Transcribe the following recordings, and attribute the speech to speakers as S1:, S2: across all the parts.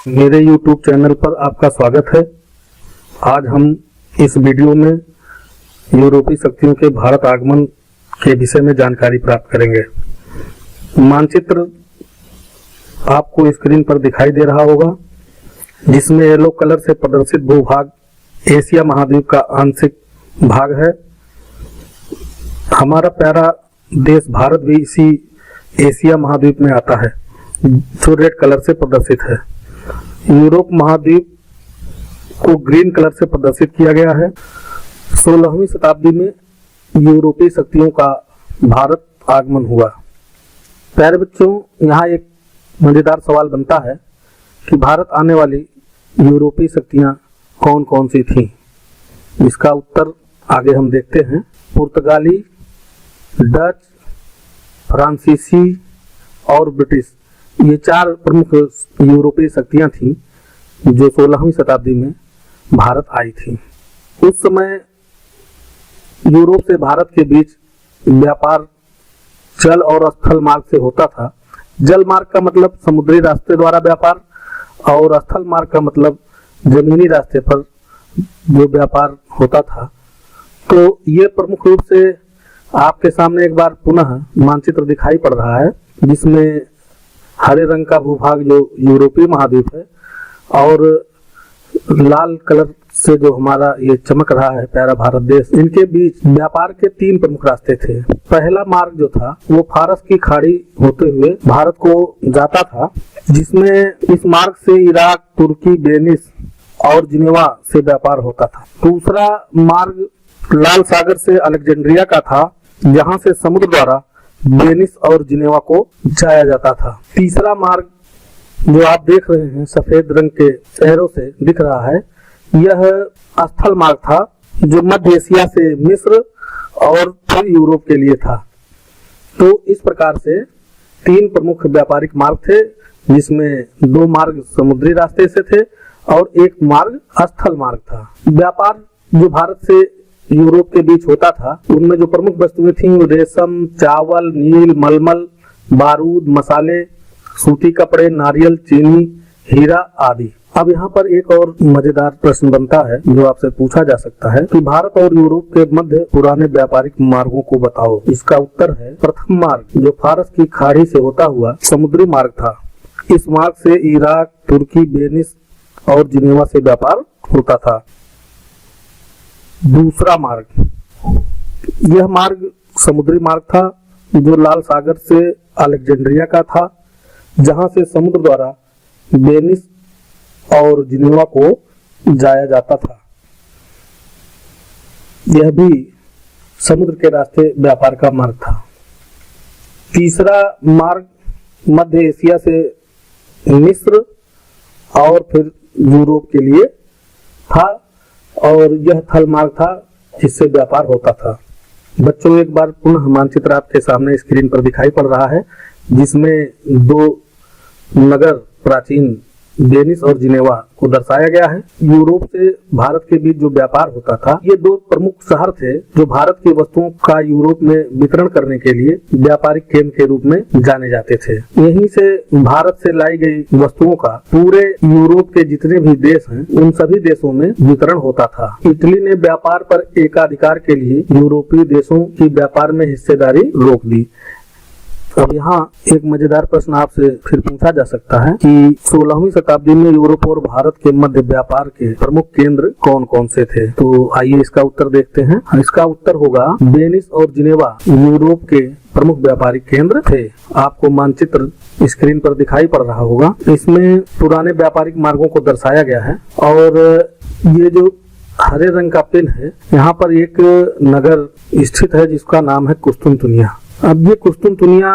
S1: मेरे YouTube channel पर आपका स्वागत है। आज हम इस वीडियो में यूरोपीय शक्तियों के भारत आगमन के विषय में जानकारी प्राप्त करेंगे। मानचित्र आपको स्क्रीन पर दिखाई दे रहा होगा, जिसमें येलो कलर से प्रदर्शित भूभाग एशिया महाद्वीप का आंशिक भाग है। हमारा प्यारा देश भारत भी इसी एशिया महाद्वीप में आता है, जो रेड कलर से प्रदर्शित है। यूरोप महाद्वीप को ग्रीन कलर से प्रदर्शित किया गया है। 16वीं शताब्दी में यूरोपीय शक्तियों का भारत आगमन हुआ। प्यारे बच्चों, यहाँ एक मजेदार सवाल बनता है कि भारत आने वाली यूरोपीय शक्तियाँ कौन कौन सी थीं। इसका उत्तर आगे हम देखते हैं। पुर्तगाली, डच, फ्रांसीसी और ब्रिटिश, ये चार प्रमुख यूरोपीय शक्तियां थीं जो 16वीं शताब्दी में भारत आई थीं। उस समय यूरोप से भारत के बीच व्यापार जल और स्थल मार्ग से होता था। जल मार्ग का मतलब समुद्री रास्ते द्वारा व्यापार, और स्थल मार्ग का मतलब जमीनी रास्ते पर जो व्यापार होता था। तो ये प्रमुख रूप से आपके सामने एक बार पुनः मानचित्र दिखाई पड़ रहा है, जिसमें हरे रंग का भूभाग जो यूरोपीय महाद्वीप है और लाल कलर से जो हमारा ये चमक रहा है प्यारा भारत देश। इनके बीच व्यापार के तीन प्रमुख रास्ते थे। पहला मार्ग जो था वो फारस की खाड़ी होते हुए भारत को जाता था, जिसमें इस मार्ग से इराक, तुर्की, वेनिस और जिनेवा से व्यापार होता था। दूसरा मार्ग लाल सागर से अलेक्जेंड्रिया का था, जहां से समुद्र द्वारा वेनिस और जिनेवा को जाया जाता था। तीसरा मार्ग जो आप देख रहे हैं सफेद रंग के शहरों से दिख रहा है, यह स्थल मार्ग था जो मध्य एशिया से मिस्र और फिर यूरोप के लिए था। तो इस प्रकार से तीन प्रमुख व्यापारिक मार्ग थे, जिसमें दो मार्ग समुद्री रास्ते से थे और एक मार्ग स्थल मार्ग था। व्यापार जो भारत से यूरोप के बीच होता था, उनमें जो प्रमुख वस्तुएं थीं वो रेशम, चावल, नील, मलमल, बारूद, मसाले, सूती कपड़े, नारियल, चीनी, हीरा आदि। अब यहाँ पर एक और मजेदार प्रश्न बनता है जो आपसे पूछा जा सकता है कि भारत और यूरोप के मध्य पुराने व्यापारिक मार्गों को बताओ। इसका उत्तर है प्रथम मार्ग जो फारस की खाड़ी से होता हुआ समुद्री मार्ग था। इस मार्ग से इराक, तुर्की, वेनिस और जिनेवा से व्यापार होता था। दूसरा मार्ग, यह मार्ग समुद्री मार्ग था जो लाल सागर से अलेक्जेंड्रिया का था, जहां से समुद्र द्वारा वेनिस और जिनेवा को जाया जाता था। यह भी समुद्र के रास्ते व्यापार का मार्ग था। तीसरा मार्ग मध्य एशिया से मिस्र और फिर यूरोप के लिए था, और यह थल मार्ग था जिससे व्यापार होता था। बच्चों, एक बार पुनः मानचित्र आपके सामने स्क्रीन पर दिखाई पड़ रहा है, जिसमें दो नगर प्राचीन वेनिस और जिनेवा को दर्शाया गया है। यूरोप से भारत के बीच जो व्यापार होता था, ये दो प्रमुख शहर थे जो भारत की वस्तुओं का यूरोप में वितरण करने के लिए व्यापारिक केंद्र के रूप में जाने जाते थे। यहीं से भारत से लाई गई वस्तुओं का पूरे यूरोप के जितने भी देश हैं, उन सभी देशों में वितरण होता था। इटली ने व्यापार पर एकाधिकार के लिए यूरोपीय देशों की व्यापार में हिस्सेदारी रोक दी। अब यहाँ एक मजेदार प्रश्न आपसे फिर पूछा जा सकता है कि 16वीं शताब्दी में यूरोप और भारत के मध्य व्यापार के प्रमुख केंद्र कौन कौन से थे। तो आइए इसका उत्तर देखते हैं। इसका उत्तर होगा वेनिस और जिनेवा यूरोप के प्रमुख व्यापारिक केंद्र थे। आपको मानचित्र स्क्रीन पर दिखाई पड़ रहा होगा। इसमें पुराने व्यापारिक मार्गों को दर्शाया गया है, और ये जो हरे रंग का पेन है, यहाँ पर एक नगर स्थित है जिसका नाम है कुस्तुनतुनिया। अब ये कुस्तुनतुनिया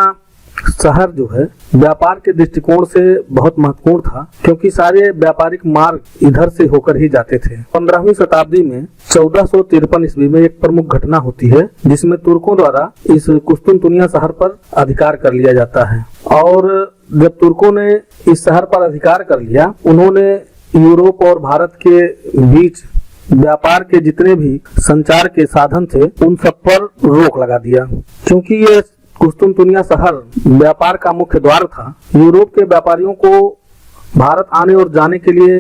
S1: शहर जो है व्यापार के दृष्टिकोण से बहुत महत्वपूर्ण था, क्योंकि सारे व्यापारिक मार्ग इधर से होकर ही जाते थे। 15वीं शताब्दी में 1453 ईस्वी में एक प्रमुख घटना होती है, जिसमें तुर्कों द्वारा इस कुस्तुनतुनिया शहर पर अधिकार कर लिया जाता है। और जब तुर्कों ने इस शहर पर अधिकार कर लिया, उन्होंने यूरोप और भारत के बीच व्यापार के जितने भी संचार के साधन थे उन सब पर रोक लगा दिया। क्योंकि ये कुस्तुनतुनिया शहर व्यापार का मुख्य द्वार था, यूरोप के व्यापारियों को भारत आने और जाने के लिए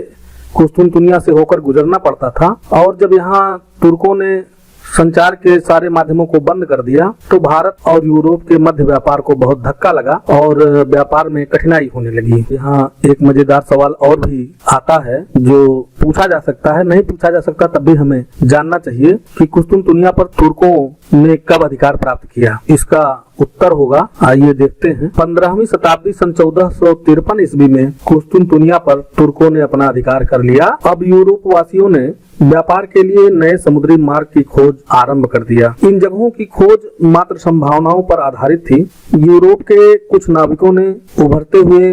S1: कुस्तुनतुनिया से होकर गुजरना पड़ता था, और जब यहाँ तुर्कों ने संचार के सारे माध्यमों को बंद कर दिया तो भारत और यूरोप के मध्य व्यापार को बहुत धक्का लगा और व्यापार में कठिनाई होने लगी। यहाँ एक मजेदार सवाल और भी आता है जो पूछा जा सकता है, नहीं पूछा जा सकता तब भी हमें जानना चाहिए कि कुस्तुनतुनिया पर तुर्कों ने कब अधिकार प्राप्त किया। इसका उत्तर होगा, आइए देखते हैं। 15वीं शताब्दी सन 1453 ईस्वी में कुस्तुनतुनिया पर तुर्कों ने अपना अधिकार कर लिया। अब यूरोप वासियों ने व्यापार के लिए नए समुद्री मार्ग की खोज आरंभ कर दिया। इन जगहों की खोज मात्र संभावनाओं पर आधारित थी। यूरोप के कुछ नाविकों ने उभरते हुए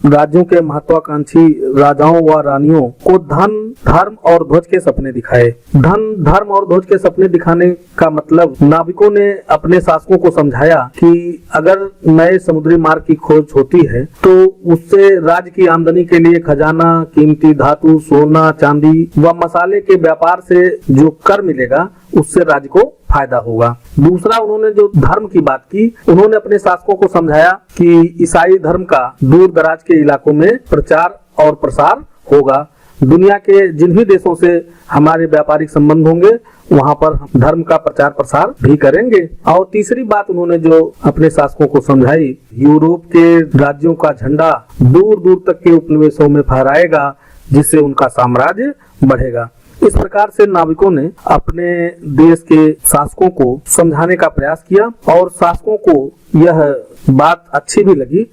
S1: राज्यों के महत्वाकांक्षी राजाओं व रानियों को धन, धर्म और ध्वज के सपने दिखाए। धन, धर्म और ध्वज के सपने दिखाने का मतलब नाविकों ने अपने शासकों को समझाया कि अगर नए समुद्री मार्ग की खोज होती है तो उससे राज्य की आमदनी के लिए खजाना, कीमती धातु, सोना, चांदी व मसाले के व्यापार से जो कर मिलेगा उससे राज्य को फायदा होगा। दूसरा, उन्होंने जो धर्म की बात की, उन्होंने अपने शासकों को समझाया कि ईसाई धर्म का दूर दराज के इलाकों में प्रचार और प्रसार होगा। दुनिया के जिन भी देशों से हमारे व्यापारिक संबंध होंगे वहां पर हम धर्म का प्रचार प्रसार भी करेंगे। और तीसरी बात उन्होंने जो अपने शासकों को समझाई, यूरोप के राज्यों का झंडा दूर दूर तक के उपनिवेशों में फहराएगा जिससे उनका साम्राज्य बढ़ेगा। इस प्रकार से नाविकों ने अपने देश के शासकों को समझाने का प्रयास किया और शासकों को यह बात अच्छी भी लगी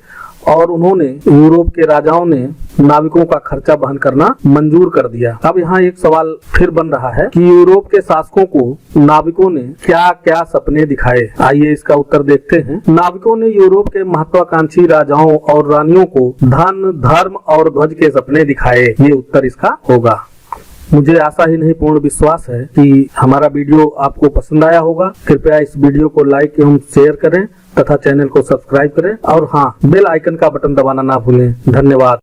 S1: और उन्होंने, यूरोप के राजाओं ने नाविकों का खर्चा वहन करना मंजूर कर दिया। अब यहाँ एक सवाल फिर बन रहा है कि यूरोप के शासकों को नाविकों ने क्या क्या सपने दिखाए। आइए इसका उत्तर देखते हैं। नाविकों ने यूरोप के महत्वाकांक्षी राजाओं और रानियों को धन, धर्म और ध्वज के सपने दिखाए। ये उत्तर इसका होगा। मुझे आशा ही नहीं पूर्ण विश्वास है कि हमारा वीडियो आपको पसंद आया होगा। कृपया इस वीडियो को लाइक एवं शेयर करें तथा चैनल को सब्सक्राइब करें और हाँ, बेल आइकन का बटन दबाना ना भूलें। धन्यवाद।